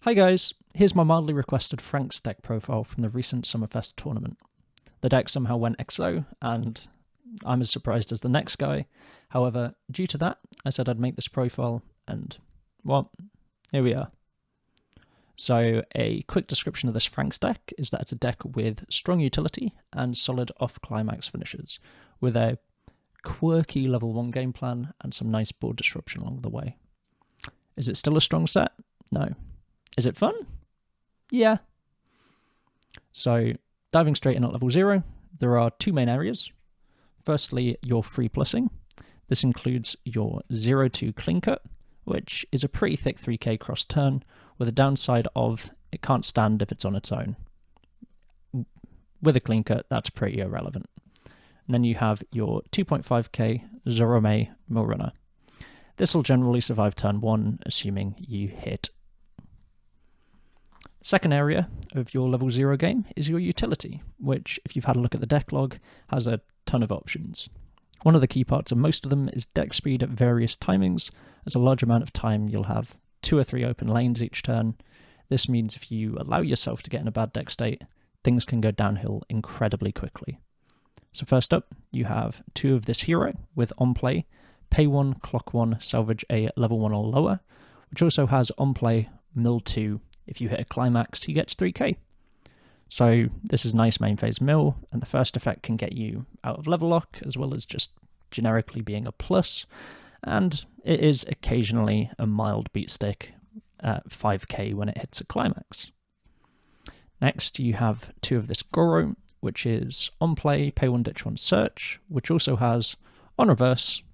Hi guys, here's my mildly requested Franxx deck profile from the recent Summerfest tournament. The deck somehow went XO, and I'm as surprised as the next guy. However, due to that, I said I'd make this profile, and, well, here we are. So, a quick description of this Franxx deck is that it's a deck with strong utility and solid off-climax finishes, with a quirky level 1 game plan and some nice board disruption along the way. Is it still a strong set? No. Is it fun? Yeah. So, diving straight in at level 0, there are two main areas. Firstly, your free plussing. This includes your 0-2 clean cut, which is a pretty thick 3k cross turn, with a downside of it can't stand if it's on its own. With a clean cut, that's pretty irrelevant. And then you have your 2.5k Zorome Mill Runner. This will generally survive turn 1, assuming you hit. Second area of your level 0 game is your utility, which, if you've had a look at the deck log, has a ton of options. One of the key parts of most of them is deck speed at various timings. As a large amount of time, you'll have 2 or 3 open lanes each turn. This means if you allow yourself to get in a bad deck state, things can go downhill incredibly quickly. So first up, you have 2 of this hero with on play, pay 1, clock 1, salvage a level 1 or lower, which also has on play, mill 2. If you hit a climax, he gets 3k. So this is nice main phase mill, and the first effect can get you out of level lock, as well as just generically being a plus, and it is occasionally a mild beat stick at 5k when it hits a climax. Next, you have 2 of this Goro, which is on play, pay 1, ditch 1, search, which also has, on reverse,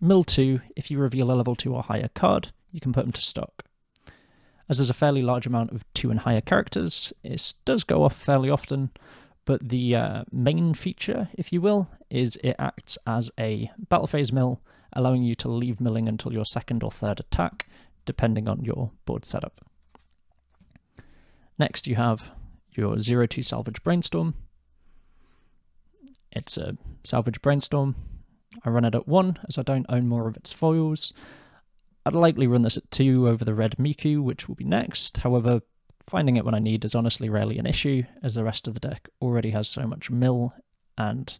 mill 2. If you reveal a level 2 or higher card, you can put them to stock. As there's a fairly large amount of 2 and higher characters, it does go off fairly often, but the main feature, if you will, is it acts as a battle phase mill, allowing you to leave milling until your second or third attack, depending on your board setup. Next, you have your 0-2 salvage brainstorm. It's a salvage brainstorm. I run it at 1, as I don't own more of its foils. I'd likely run this at 2 over the red Miku, which will be next. However, finding it when I need is honestly rarely an issue, as the rest of the deck already has so much mill, and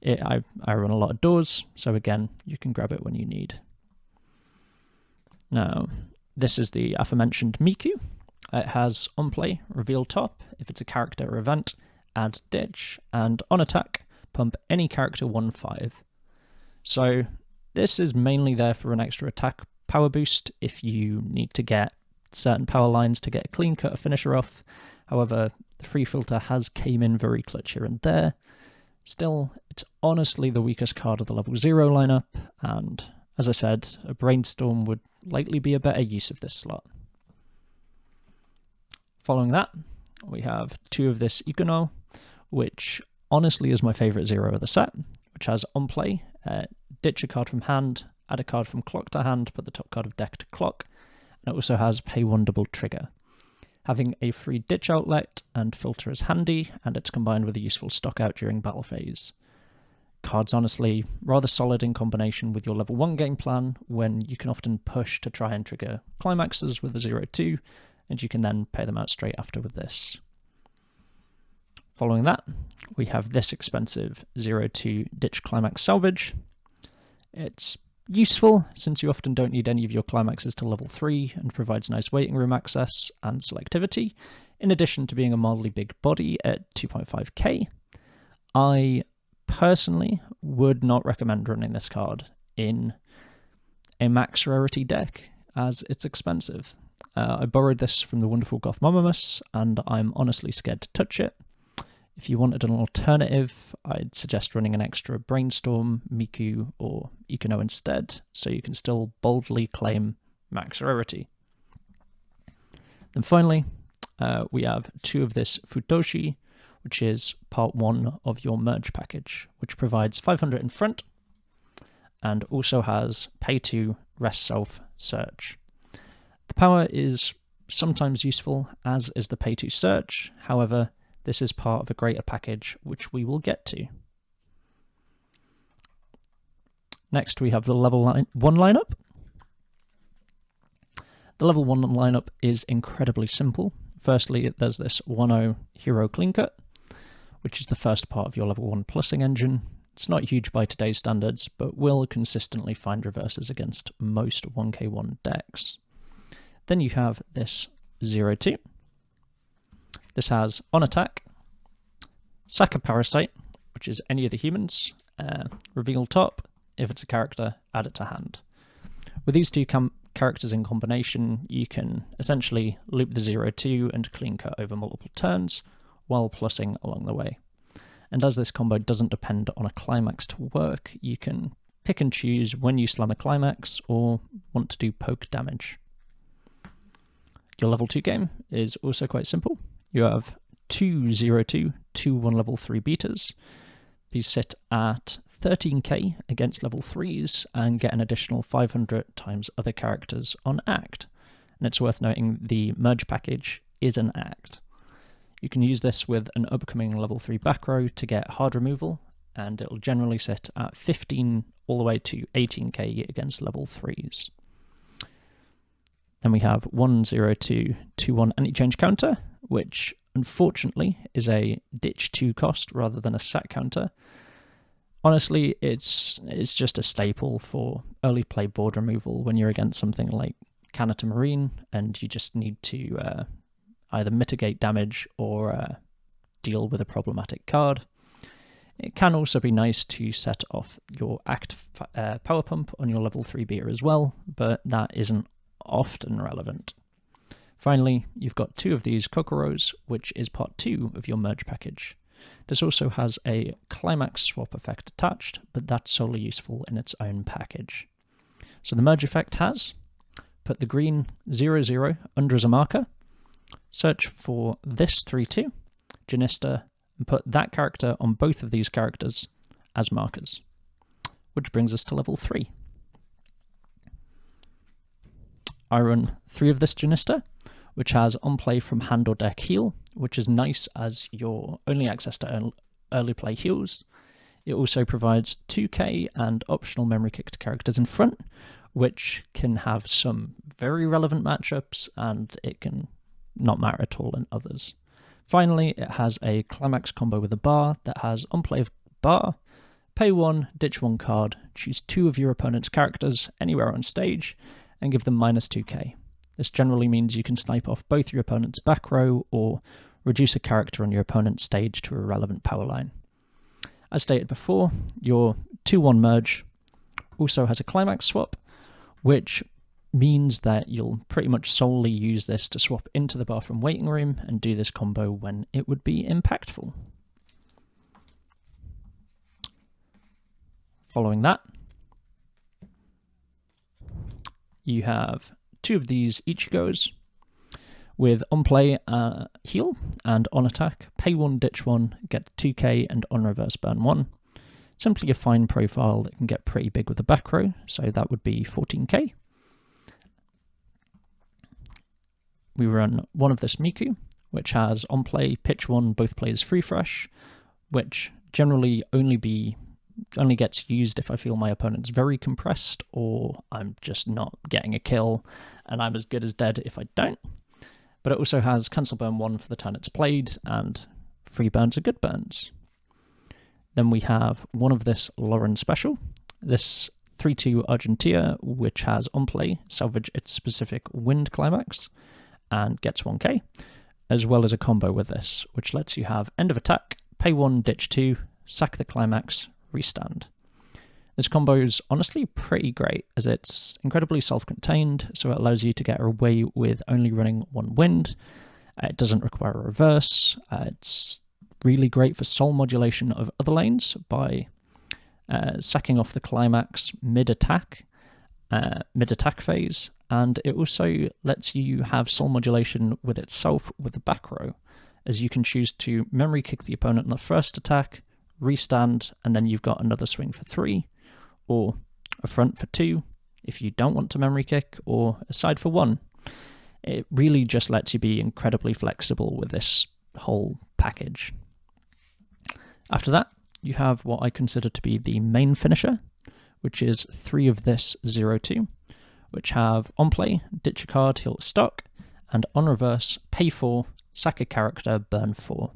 I run a lot of doors, so again, you can grab it when you need. Now, this is the aforementioned Miku. It has on play, reveal top, if it's a character or event, add ditch, and on attack, pump any character 1/5. So this is mainly there for an extra attack power boost if you need to get certain power lines to get a clean cut or finisher off. However, the free filter has came in very clutch here and there. Still, it's honestly the weakest card of the level 0 lineup, and as I said, a brainstorm would likely be a better use of this slot. Following that, we have 2 of this Ikuno, which honestly is my favourite 0 of the set, which has on play, ditch a card from hand, add a card from clock to hand, put the top card of deck to clock, and it also has pay 1 double trigger. Having a free ditch outlet and filter is handy, and it's combined with a useful stock out during battle phase. Card's honestly rather solid in combination with your level 1 game plan, when you can often push to try and trigger climaxes with the 0-2, and you can then pay them out straight after with this. Following that, we have this expensive 0-2 ditch climax salvage. It's useful, since you often don't need any of your climaxes to level 3, and provides nice waiting room access and selectivity, in addition to being a mildly big body at 2.5k. I personally would not recommend running this card in a max rarity deck, as it's expensive. I borrowed this from the wonderful Gothmomimus, and I'm honestly scared to touch it. If you wanted an alternative, I'd suggest running an extra Brainstorm, Miku, or Ikuno instead, so you can still boldly claim max rarity. Then finally, we have 2 of this Futoshi, which is part 1 of your merge package, which provides 500 in front, and also has pay 2, rest self, search. The power is sometimes useful, as is the pay 2 search. However, this is part of a greater package, which we will get to. Next, we have the level 1 lineup. The level 1 lineup is incredibly simple. Firstly, there's this 1-0 hero clean cut, which is the first part of your level 1 plussing engine. It's not huge by today's standards, but will consistently find reverses against most 1k1 decks. Then you have this 0-2. This has on attack, sack a parasite, which is any of the humans, reveal top. If it's a character, add it to hand. With these two characters in combination, you can essentially loop the 0-2 and clean cut over multiple turns while plussing along the way. And as this combo doesn't depend on a climax to work, you can pick and choose when you slam a climax or want to do poke damage. Your level 2 game is also quite simple. You have two 0-2, two 1 level 3 beaters. These sit at 13k against level 3s and get an additional 500 times other characters on act. And it's worth noting the merge package is an act. You can use this with an upcoming level 3 back row to get hard removal, and it'll generally sit at 15 all the way to 18k against level 3s. Then we have 1-0-2, 2-1 anti-change counter, which unfortunately is a ditch 2 cost rather than a sack counter. Honestly, it's just a staple for early play board removal when you're against something like Canada Marine and you just need to either mitigate damage or deal with a problematic card. It can also be nice to set off your act power pump on your level 3 beater as well, but that isn't often relevant. Finally, you've got two of these Kokoros, which is part 2 of your merge package. This also has a climax swap effect attached, but that's solely useful in its own package. So the merge effect has, put the green 0-0 under as a marker, search for this 3-2, Janista, and put that character on both of these characters as markers, which brings us to level 3. I run 3 of this Janista, which has on play from hand or deck heal, which is nice as your only access to early play heals. It also provides 2k and optional memory kick to characters in front, which can have some very relevant matchups, and it can not matter at all in others. Finally, it has a climax combo with a bar that has on play bar, pay 1, ditch 1 card, choose 2 of your opponent's characters anywhere on stage, and give them minus 2k. This generally means you can snipe off both your opponent's back row or reduce a character on your opponent's stage to a relevant power line. As stated before, your 2-1 merge also has a climax swap, which means that you'll pretty much solely use this to swap into the bathroom waiting room and do this combo when it would be impactful. Following that, you have 2 of these Ichigos with on play heal and on attack, pay 1, ditch 1, get 2k and on reverse burn 1. Simply a fine profile that can get pretty big with the back row, so that would be 14k. We run 1 of this Miku, which has on play pitch 1, both players free fresh, which generally only gets used if I feel my opponent's very compressed or I'm just not getting a kill and I'm as good as dead if I don't. But it also has cancel burn 1 for the turn it's played, and free burns are good burns. Then we have 1 of this Lauren special, this 3-2 Argentia, which has on play salvage its specific wind climax and gets 1k, as well as a combo with this, which lets you have end of attack, pay 1, ditch 2, sack the climax, restand. This combo is honestly pretty great, as it's incredibly self-contained, so it allows you to get away with only running 1 wind. It doesn't require a reverse. It's really great for soul modulation of other lanes by sacking off the climax mid-attack phase, and it also lets you have soul modulation with itself with the back row, as you can choose to memory kick the opponent on the first attack, restand, and then you've got another swing for 3, or a front for 2 if you don't want to memory kick, or a side for 1. It really just lets you be incredibly flexible with this whole package. After that, you have what I consider to be the main finisher, which is 3 of this 0-2, which have on play, ditch a card, heal stock, and on reverse, pay 4, sack a character, burn 4.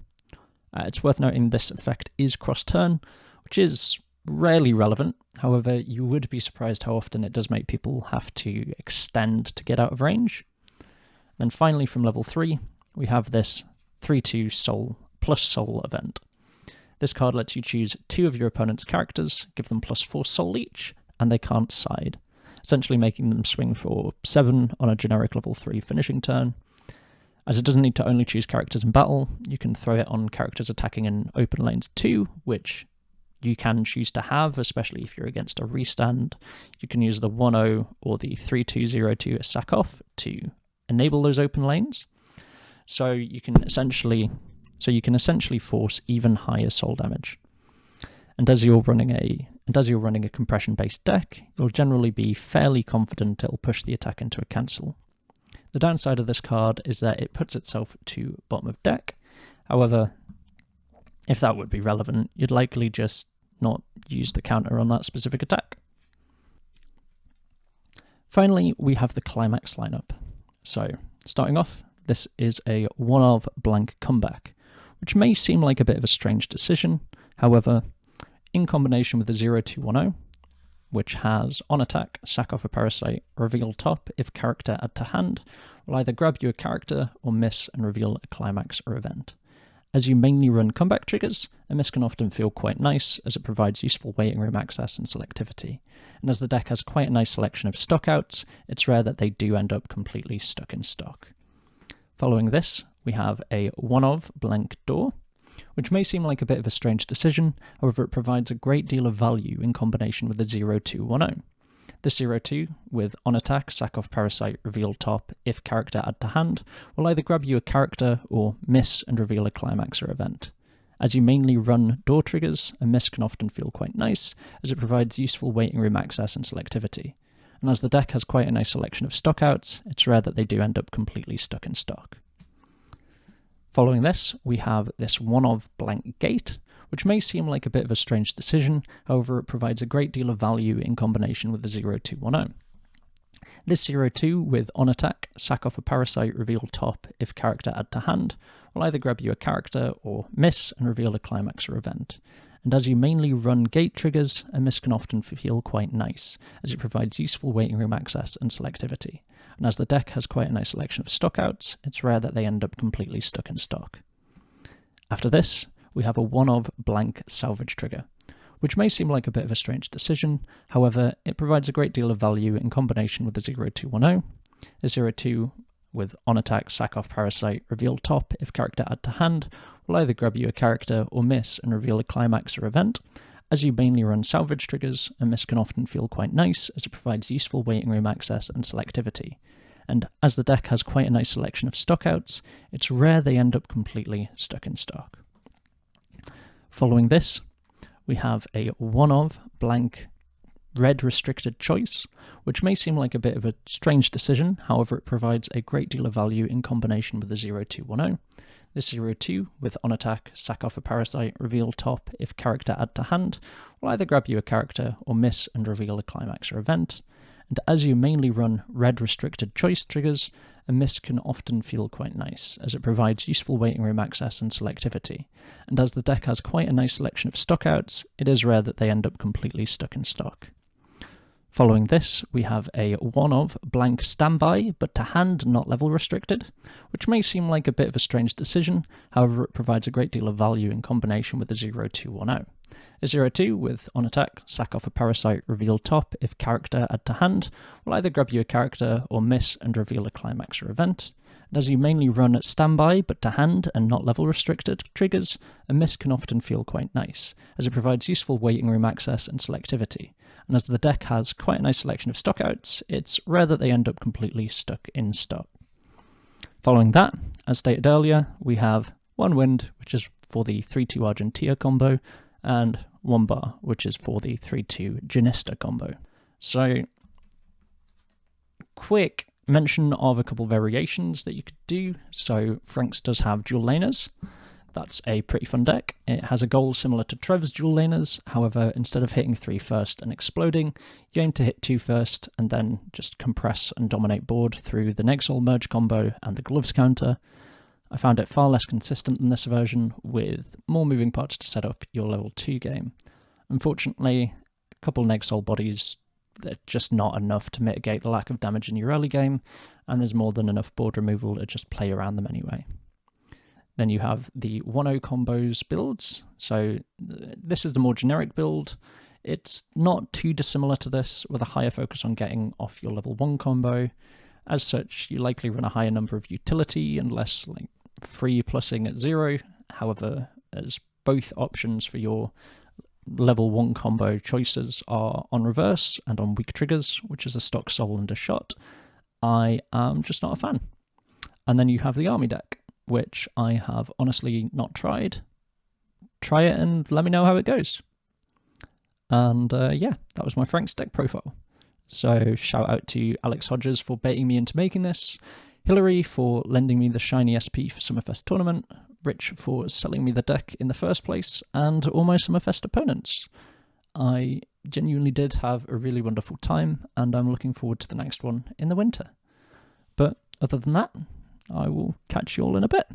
It's worth noting this effect is cross-turn, which is rarely relevant. However, you would be surprised how often it does make people have to extend to get out of range. Then finally, from level 3, we have this 3/2 soul plus soul event. This card lets you choose 2 of your opponent's characters, give them +4 soul each, and they can't side, essentially making them swing for 7 on a generic level 3 finishing turn. As it doesn't need to only choose characters in battle, you can throw it on characters attacking in open lanes too, which you can choose to have, especially if you're against a restand. You can use the 1/0 or the 3/2/0/2 as sack off to enable those open lanes. So you can essentially force even higher soul damage. And as you're running a compression-based deck, you'll generally be fairly confident it'll push the attack into a cancel. The downside of this card is that it puts itself to bottom of deck. However, if that would be relevant, you'd likely just not use the counter on that specific attack. Finally, we have the climax lineup. So, starting off, this is a 1-of blank comeback, which may seem like a bit of a strange decision. However, in combination with the 0/2/1/0, which has on attack, sack off a parasite, reveal top if character add to hand, will either grab you a character or miss and reveal a climax or event. As you mainly run comeback triggers, a miss can often feel quite nice as it provides useful waiting room access and selectivity. And as the deck has quite a nice selection of stockouts, it's rare that they do end up completely stuck in stock. Following this, we have a 1-of blank door, which may seem like a bit of a strange decision. However, it provides a great deal of value in combination with the 0/2/1/0. The 0/2 with on attack, sack off parasite, reveal top if character add to hand, will either grab you a character or miss and reveal a climax or event. As you mainly run door triggers, a miss can often feel quite nice as it provides useful waiting room access and selectivity. And as the deck has quite a nice selection of stockouts, it's rare that they do end up completely stuck in stock. Following this, we have this 1-of blank gate, which may seem like a bit of a strange decision. However, it provides a great deal of value in combination with the 0/2/1/0. This 0/2 with on attack, sack off a parasite, reveal top if character add to hand, will either grab you a character or miss and reveal a climax or event. And as you mainly run gate triggers, a miss can often feel quite nice, as it provides useful waiting room access and selectivity. And as the deck has quite a nice selection of stockouts, it's rare that they end up completely stuck in stock. After this, we have a 1-of blank salvage trigger, which may seem like a bit of a strange decision. However, it provides a great deal of value in combination with the 0/2/1/0. The 0/2 with on attack, sack off parasite, reveal top if character add to hand, will either grab you a character or miss and reveal a climax or event. As you mainly run salvage triggers, a miss can often feel quite nice as it provides useful waiting room access and selectivity. And as the deck has quite a nice selection of stockouts, it's rare they end up completely stuck in stock. Following this, we have a 1-of blank red restricted choice, which may seem like a bit of a strange decision. However, it provides a great deal of value in combination with the 0/2/1/0. This 0/2 with on attack, sack off a parasite, reveal top if character add to hand, will either grab you a character or miss and reveal a climax or event. And as you mainly run red restricted choice triggers, a miss can often feel quite nice, as it provides useful waiting room access and selectivity. And as the deck has quite a nice selection of stockouts, it is rare that they end up completely stuck in stock. Following this, we have a 1-of blank standby, but to hand, not level restricted, which may seem like a bit of a strange decision. However, it provides a great deal of value in combination with the 0/2/1/0. A 0/2 with on attack, sack off a parasite, reveal top if character add to hand, will either grab you a character or miss and reveal a climax or event. And as you mainly run standby but to hand and not level restricted triggers, a miss can often feel quite nice, as it provides useful waiting room access and selectivity. And as the deck has quite a nice selection of stockouts, it's rare that they end up completely stuck in stock. Following that, as stated earlier, we have 1 wind, which is for the 3/2 Argentia combo, and 1 bar, which is for the 3/2 Janista combo. So, quick mention of a couple variations that you could do. So Franxx does have dual laners. That's a pretty fun deck. It has a goal similar to Trev's Dual Laners, however, instead of hitting 3 first and exploding, you aim to hit 2 first and then just compress and dominate board through the Nexol merge combo and the gloves counter. I found it far less consistent than this version, with more moving parts to set up your level 2 game. Unfortunately, a couple Nexol bodies, they're just not enough to mitigate the lack of damage in your early game, and there's more than enough board removal to just play around them anyway. Then you have the 1-0 combos builds. So this is the more generic build. It's not too dissimilar to this, with a higher focus on getting off your level 1 combo. As such, you likely run a higher number of utility and less like free plussing at 0. However, as both options for your level 1 combo choices are on reverse and on weak triggers, which is a stock soul and a shot, I am just not a fan. And then you have the army deck, which I have honestly not tried. Try it and let me know how it goes. And yeah, that was my Franxx deck profile. So shout out to Alex Hodges for baiting me into making this, Hillary for lending me the shiny SP for Summerfest tournament, Rich for selling me the deck in the first place, and all my Summerfest opponents. I genuinely did have a really wonderful time, and I'm looking forward to the next one in the winter. But other than that, I will catch you all in a bit.